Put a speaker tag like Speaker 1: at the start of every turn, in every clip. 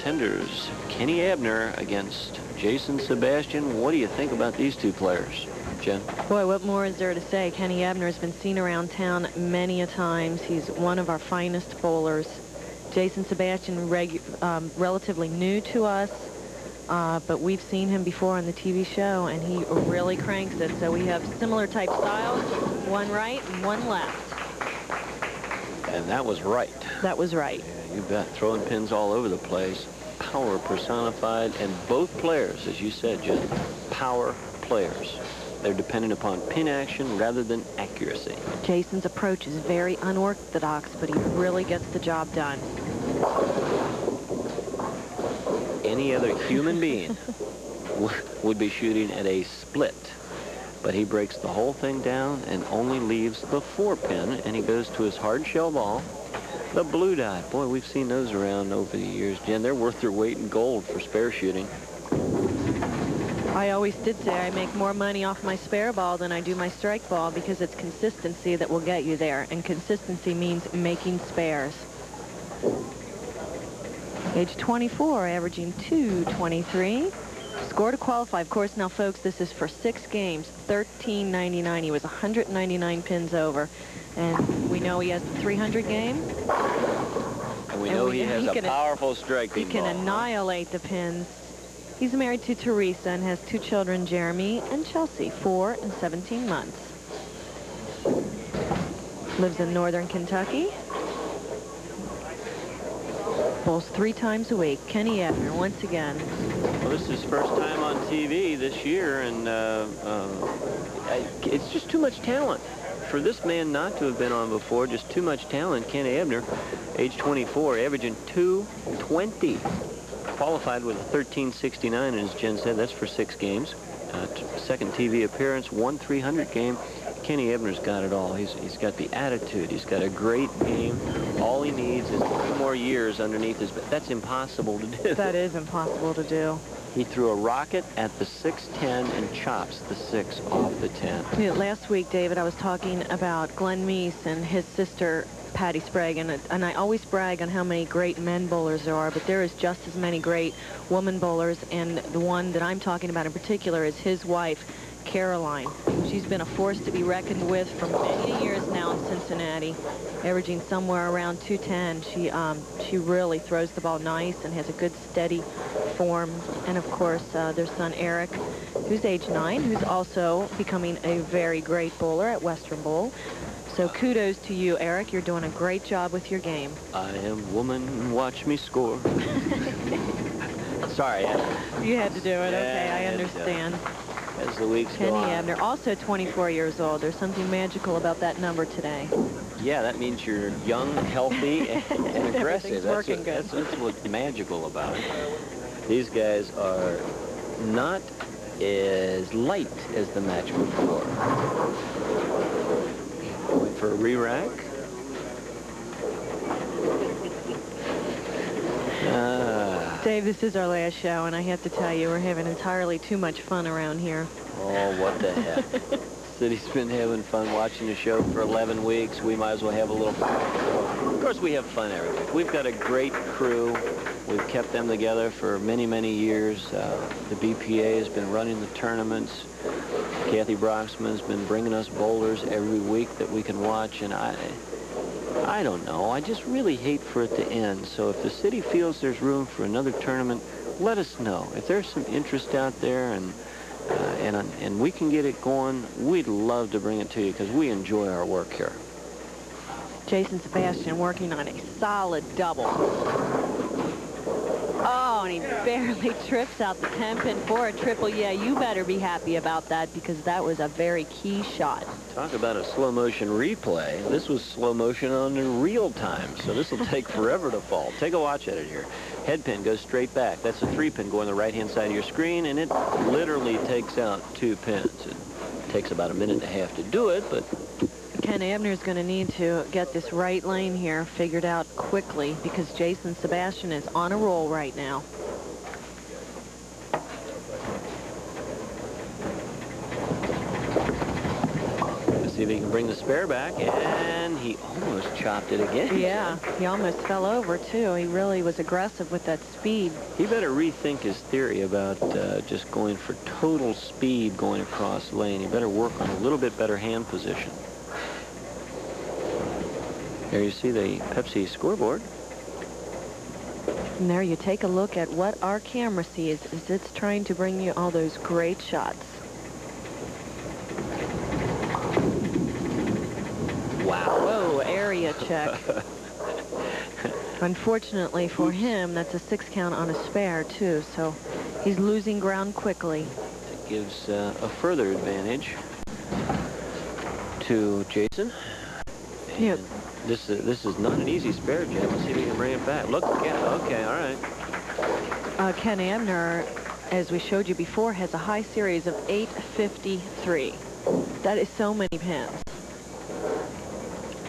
Speaker 1: contenders, Kenny Abner against Jason Sebastian. What do you think about these two players, Jen?
Speaker 2: Boy, what more is there to say? Kenny Abner has been seen around town many a times. He's one of our finest bowlers. Jason Sebastian, relatively new to us, but we've seen him before on the TV show, and he really cranks it. So we have similar type styles, one right and one left.
Speaker 1: And that was right.
Speaker 2: That was right.
Speaker 1: Yeah, you bet. Throwing pins all over the place. Power personified, and both players, as you said, Jen, power players. They're dependent upon pin action rather than accuracy.
Speaker 2: Jason's approach is very unorthodox, but he really gets the job done.
Speaker 1: Any other human being would be shooting at a split, but he breaks the whole thing down and only leaves the 4-pin, and he goes to his hard shell ball, the blue dot. Boy, we've seen those around over the years, Jen. They're worth their weight in gold for spare shooting.
Speaker 2: I always did say I make more money off my spare ball than I do my strike ball, because it's consistency that will get you there, and consistency means making spares. Age 24, averaging .223. Score to qualify. Of course, now, folks, this is for 6 games, $13.99. He was 199 pins over. And we know he has the 300 game.
Speaker 1: And we know he has a powerful striking ball.
Speaker 2: He can annihilate the pins. He's married to Teresa and has 2 children, Jeremy and Chelsea, 4 and 17 months. Lives in northern Kentucky. Bowls 3 times a week. Kenny Abner, once again.
Speaker 1: Well, this is his first time on TV this year, and it's just too much talent. For this man not to have been on before, just too much talent. Kenny Abner, age 24, averaging .220. Qualified with a 1369, and as Jen said, that's for 6 games. Second TV appearance, 1 game. Kenny Abner's got it all. He's got the attitude. He's got a great game. All he needs is 2 more years underneath his belt. That's impossible to do.
Speaker 2: That is impossible to do.
Speaker 1: He threw a rocket at the 6-10 and chops the 6 off the 10.
Speaker 2: Yeah, last week, David, I was talking about Glenn Meese and his sister, Patty Sprague, and I always brag on how many great men bowlers there are, but there is just as many great woman bowlers, and the one that I'm talking about in particular is his wife, Caroline. She's been a force to be reckoned with for many years now in Cincinnati, averaging somewhere around .210. She really throws the ball nice and has a good steady form. And of course, their son Eric, who's age 9, who's also becoming a very great bowler at Western Bowl. So kudos to you, Eric. You're doing a great job with your game.
Speaker 1: I am woman, watch me score. Sorry.
Speaker 2: You had to do it.
Speaker 1: Yeah,
Speaker 2: okay, I understand.
Speaker 1: As the weeks go on.
Speaker 2: Kenny Abner, also 24 years old. There's something magical about that number today.
Speaker 1: Yeah, that means you're young, healthy, and aggressive.
Speaker 2: That's
Speaker 1: what's magical about it. These guys are not as light as the match before. Going for a re-rack.
Speaker 2: Dave, this is our last show, and I have to tell you, we're having entirely too much fun around here.
Speaker 1: Oh, what the heck. City's been having fun watching the show for 11 weeks. We might as well have a little fun. Of course, we have fun every week. We've got a great crew. We've kept them together for many, many years. The BPA has been running the tournaments. Kathy Broxman's been bringing us bowlers every week that we can watch, and I don't know. I just really hate for it to end. So if the city feels there's room for another tournament, let us know. If there's some interest out there and we can get it going, we'd love to bring it to you because we enjoy our work here.
Speaker 2: Jason Sebastian working on a solid double. Oh, and he barely trips out the 10-pin for a triple. Yeah, you better be happy about that because that was a very key shot.
Speaker 1: Talk about a slow motion replay. This was slow motion on in real time, so this will take forever to fall. Take a watch at it here. Head pin goes straight back. That's a 3-pin going the right-hand side of your screen, and it literally takes out 2 pins. It takes about a minute and a half to do it, but
Speaker 2: Ken Abner's going to need to get this right lane here figured out quickly because Jason Sebastian is on a roll right now.
Speaker 1: see if he can bring the spare back, and he almost chopped it again.
Speaker 2: Yeah, he almost fell over, too. He really was aggressive with that speed.
Speaker 1: He better rethink his theory about just going for total speed going across the lane. He better work on a little bit better hand position. There you see the Pepsi scoreboard.
Speaker 2: And there you take a look at what our camera sees as it's trying to bring you all those great shots.
Speaker 1: Wow.
Speaker 2: Whoa, area check. Unfortunately for him, that's a 6 count on a spare, too, so he's losing ground quickly.
Speaker 1: It gives a further advantage to Jason.
Speaker 2: Yep.
Speaker 1: This is not an easy spare, Jim. Let's see if he can bring it back. Look, yeah, okay, all right.
Speaker 2: Ken Abner, as we showed you before, has a high series of 853. That is so many pins.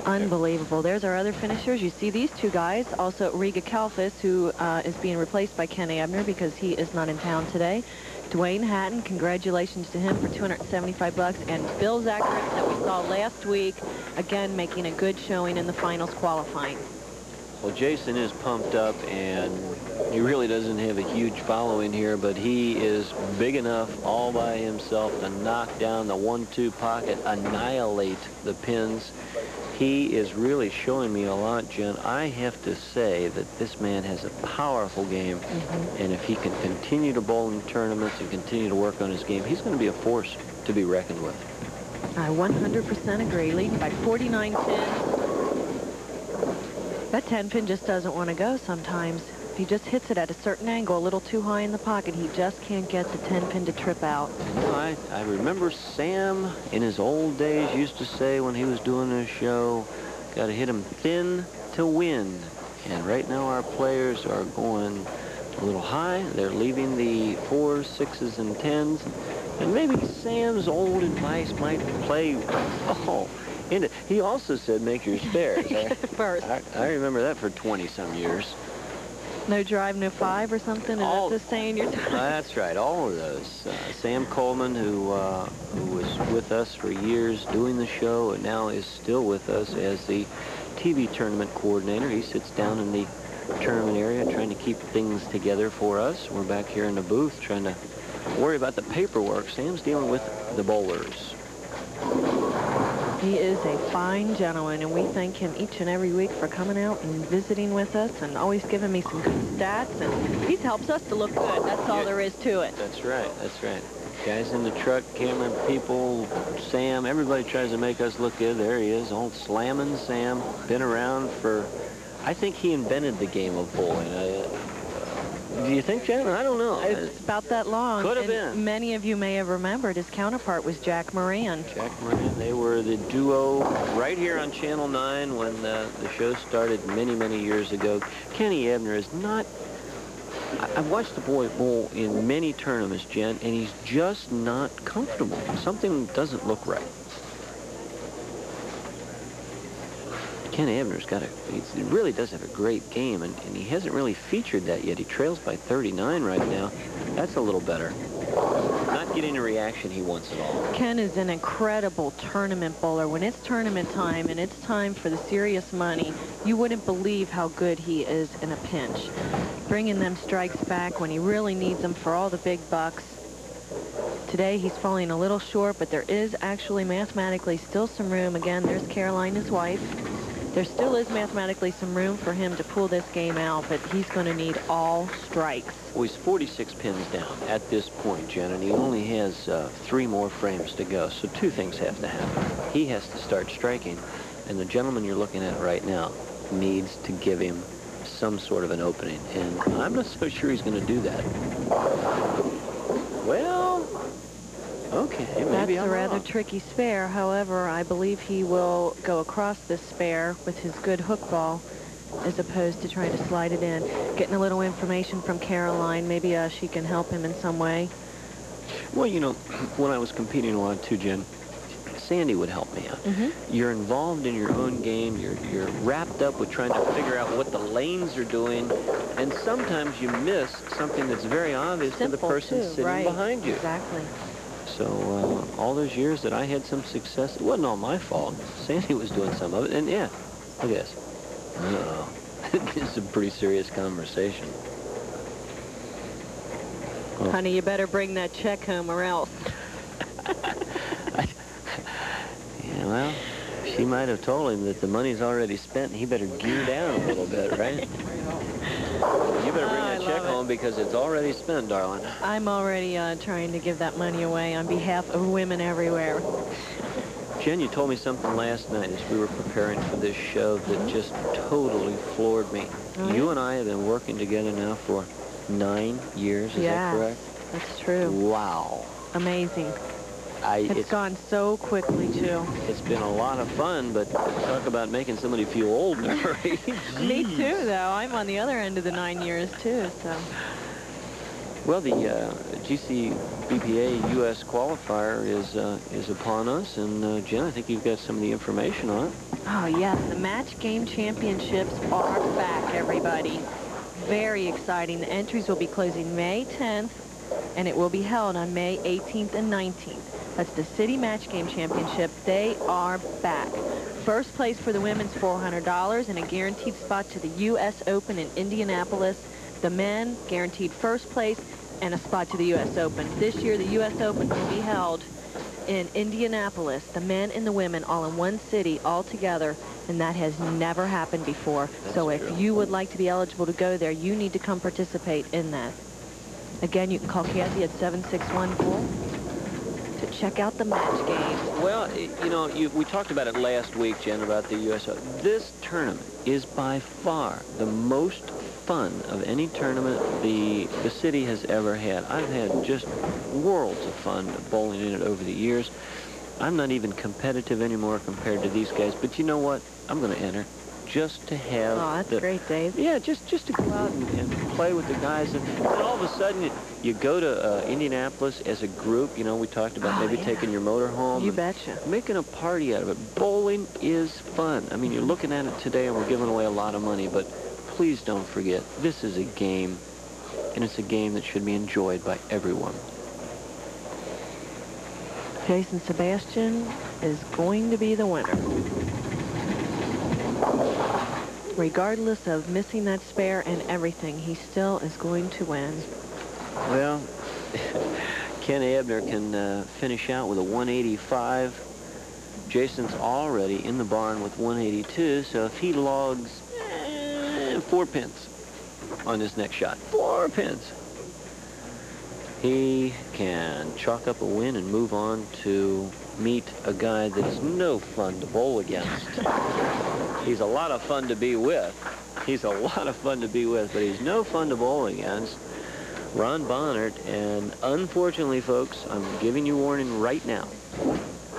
Speaker 2: Unbelievable. There's our other finishers. You see these two guys. Also, Riga Kalfas, who is being replaced by Ken Abner because he is not in town today. Dwayne Hatton, congratulations to him for $275. And Bill Zacharias that we saw last week, again, making a good showing in the finals qualifying.
Speaker 1: Well, Jason is pumped up, and he really doesn't have a huge following here, but he is big enough all by himself to knock down the 1-2 pocket, annihilate the pins. He is really showing me a lot, Jen. I have to say that this man has a powerful game, and if he can continue to bowl in tournaments and continue to work on his game, he's going to be a force to be reckoned with.
Speaker 2: I 100% agree. Leading by 49 pins. That 10 pin just doesn't want to go sometimes. If he just hits it at a certain angle, a little too high in the pocket, he just can't get the 10 pin to trip out.
Speaker 1: I remember Sam in his old days used to say when he was doing this show, got to hit him thin to win. And right now our players are going a little high. They're leaving the 4s, 6s, and 10s. And maybe Sam's old advice might play into. He also said make your spares.
Speaker 2: First.
Speaker 1: I remember that for 20-some years.
Speaker 2: No drive, no 5 or something? Is that the saying you're talking?
Speaker 1: That's right, all of those. Sam Coleman, who was with us for years doing the show and now is still with us as the TV tournament coordinator. He sits down in the tournament area trying to keep things together for us. We're back here in the booth trying to worry about the paperwork. Sam's dealing with the bowlers.
Speaker 2: He is a fine gentleman, and we thank him each and every week for coming out and visiting with us and always giving me some good stats. And he helps us to look good. That's all there is to it.
Speaker 1: That's right. That's right. Guys in the truck, camera people, Sam, everybody tries to make us look good. There he is, old slamming Sam. Been around for, I think he invented the game of bowling. Do you think, Jen? I don't know.
Speaker 2: It's about that long.
Speaker 1: Could have been.
Speaker 2: Many of you may have remembered his counterpart was Jack Moran.
Speaker 1: Jack Moran. They were the duo right here on Channel 9 when the show started many, many years ago. Kenny Abner is not... I've watched the boy bowl in many tournaments, Jen, and he's just not comfortable. Something doesn't look right. Ken Abner's got he really does have a great game, and he hasn't really featured that yet. He trails by 39 right now. That's a little better. Not getting the reaction he wants at all.
Speaker 2: Ken is an incredible tournament bowler. When it's tournament time and it's time for the serious money, you wouldn't believe how good he is in a pinch. Bringing them strikes back when he really needs them for all the big bucks. Today he's falling a little short, but there is actually mathematically still some room. Again, there's Caroline, his wife. There still is mathematically some room for him to pull this game out, but he's going to need all strikes.
Speaker 1: Well, he's 46 pins down at this point, Jen, and he only has 3 more frames to go. So 2 things have to happen. He has to start striking, and the gentleman you're looking at right now needs to give him some sort of an opening, and I'm not so sure he's going to do that. Well, okay, maybe
Speaker 2: That's a rather tricky spare. However, I believe he will go across this spare with his good hook ball as opposed to trying to slide it in. Getting a little information from Caroline. Maybe she can help him in some way.
Speaker 1: Well, you know, when I was competing a lot too, Jen, Sandy would help me out. You're involved in your own game. You're wrapped up with trying to figure out what the lanes are doing, and sometimes you miss something that's very obvious to the person sitting behind you.
Speaker 2: Exactly.
Speaker 1: So all those years that I had some success, it wasn't all my fault. Sandy was doing some of it. And yeah, look at this. Uh-oh. This is a pretty serious conversation. Oh.
Speaker 2: Honey, you better bring that check home or else.
Speaker 1: Yeah, well, she might have told him that the money's already spent and he better gear down a little bit, right? You better bring that check home because it's already spent, darling.
Speaker 2: I'm already trying to give that money away on behalf of women everywhere.
Speaker 1: Jen, you told me something last night as we were preparing for this show that just totally floored me.
Speaker 2: Oh,
Speaker 1: you
Speaker 2: yeah?
Speaker 1: and I have been working together now for 9 years, is that correct?
Speaker 2: That's true.
Speaker 1: Wow.
Speaker 2: Amazing.
Speaker 1: It's
Speaker 2: gone so quickly, too.
Speaker 1: It's been a lot of fun, but talk about making somebody feel old, right?
Speaker 2: Me too, though. I'm on the other end of the 9 years, too, so.
Speaker 1: Well, the GCBPA U.S. qualifier is upon us, and Jen, I think you've got some of the information on it.
Speaker 2: Oh, yes. The Match Game Championships are back, everybody. Very exciting. The entries will be closing May 10th, and it will be held on May 18th and 19th. That's the City Match Game Championship. They are back. First place for the women's $400 and a guaranteed spot to the U.S. Open in Indianapolis. The men guaranteed first place and a spot to the U.S. Open. This year, the U.S. Open will be held in Indianapolis. The men and the women all in one city all together, and that has never happened before. So if you would like to be eligible to go there, you need to come participate in that. Again, you can call Kathy at 761-BULL to check out the match game.
Speaker 1: Well, you know, we talked about it last week, Jen, about the U.S. Open. This tournament is by far the most fun of any tournament the city has ever had. I've had just worlds of fun bowling in it over the years. I'm not even competitive anymore compared to these guys, but you know what? I'm going to enter just to have...
Speaker 2: Oh, that's great, Dave.
Speaker 1: Yeah, just to go out and play with the guys. And all of a sudden, you go to Indianapolis as a group. You know, we talked about maybe taking your motor home.
Speaker 2: You betcha.
Speaker 1: Making a party out of it. Bowling is fun. I mean, you're looking at it today, and we're giving away a lot of money, but please don't forget, this is a game, and it's a game that should be enjoyed by everyone.
Speaker 2: Jason Sebastian is going to be the winner. Regardless of missing that spare and everything, he still is going to win.
Speaker 1: Well, Ken Abner can finish out with a 185. Jason's already in the barn with 182, so if he logs 4 pins on this next shot, 4 pins, he can chalk up a win and move on to meet a guy that is no fun to bowl against. He's a lot of fun to be with. He's a lot of fun to be with, but he's no fun to bowl against. Ron Bonnert, and unfortunately, folks, I'm giving you warning right now.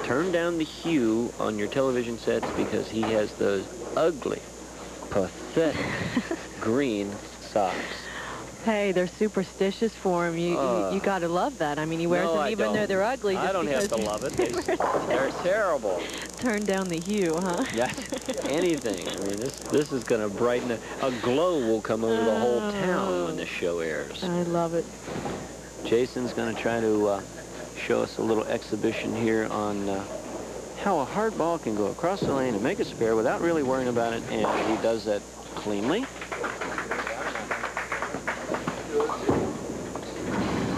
Speaker 1: Turn down the hue on your television sets because he has those ugly, pathetic green socks.
Speaker 2: Hey, they're superstitious for him. You got to love that. I mean, he wears them even though they're ugly. Just
Speaker 1: I don't have to love it. They're terrible.
Speaker 2: Turn down the hue, huh?
Speaker 1: Yes, anything. I mean, this is going to brighten it. A glow will come over the whole town when the show airs.
Speaker 2: I love it.
Speaker 1: Jason's going to try to show us a little exhibition here on how a hard ball can go across the lane and make a spare without really worrying about it, and he does that cleanly.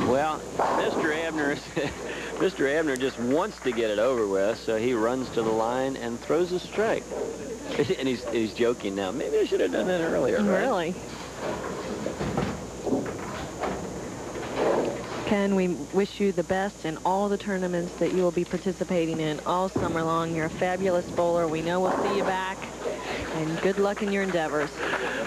Speaker 1: Well, Mr. Abner just wants to get it over with, so he runs to the line and throws a strike. And he's joking now. Maybe I should have done that earlier, right?
Speaker 2: Really? Ken, we wish you the best in all the tournaments that you will be participating in all summer long. You're a fabulous bowler. We know we'll see you back. And good luck in your endeavors.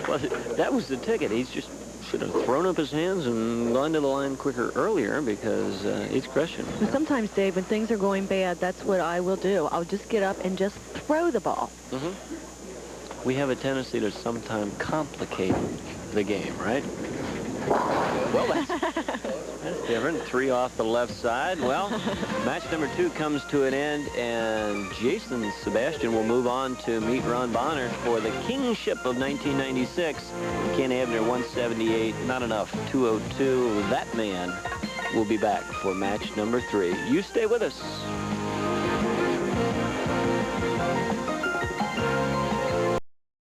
Speaker 1: Well, that was the ticket. He's just should have thrown up his hands and gone to the line quicker earlier because it's crushing.
Speaker 2: And sometimes, Dave, when things are going bad, that's what I will do. I'll just get up and just throw the ball.
Speaker 1: Mm-hmm. We have a tendency to sometimes complicate the game, right? Well, that's different. 3 off the left side. Well, match number 2 comes to an end, and Jason Sebastian will move on to meet Ron Bonner for the kingship of 1996. Ken Abner, 178. Not enough. 202. That man We'll be back for match number 3. You stay with us.